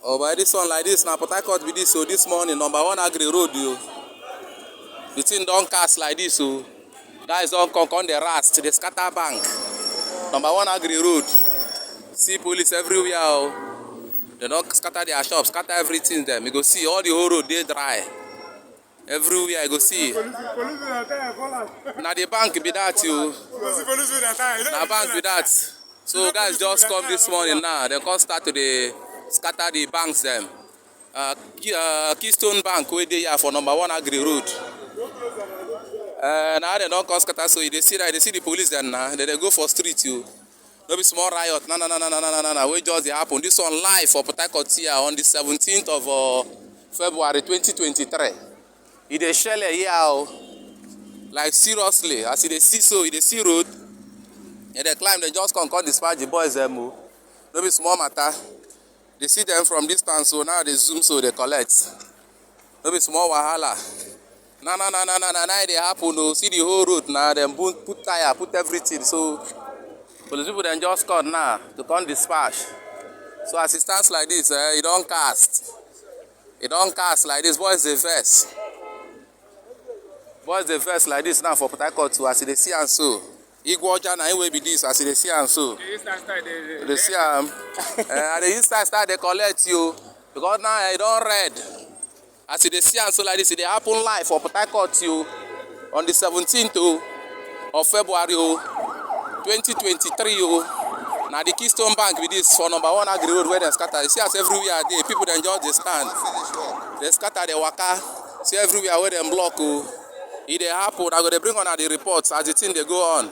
Oh, by this one like this, now Port Harcourt be this, so this morning, #1 Agri Road, you. The thing don't cast like this, so guys don't come on the rust, the scatter bank. #1 Agri Road. See police everywhere, oh. They don't scatter their shops, scatter everything there. You go see all the whole road, they dry. Everywhere, you go see. Now the bank be that, you. Now bank be that. So guys just come this morning now, they come start to the scatter the banks them. Keystone Bank wey dey here for #1 Agri Road. Now they don't come scatter, so they see that they see the police then now. They go for street you. No be small riot. No. We just happen. This one live for Port Harcourt here on the 17th of February 2023. It dey shell here, like seriously. As they see so, they see road. And they climb, they just come dispatch the boys them. No be small matter. They see them from distance, so now they zoom, so they collect. No be small wahala. No, they happen to see the whole road now. Then put tire, put everything. So police people then just come now to come dispatch. So as it stands like this, it don't cast. It don't cast like this. Boys the verse. Boys the verse like this now for Port Harcourt too. As they see and so. IKE Di Na IGBO be this, as they see and so. They see and the inside start they collect you. Because now it don't red. As they see and so like this, it happen live for Port Harcourt you on the 17th of February 2023. Now the Keystone Bank with this for #1 Agri Road where they scatter. You see as everywhere they people then just they stand. They scatter the waka. See everywhere where they block. If they happen, I go to bring on the reports as the thing they go on.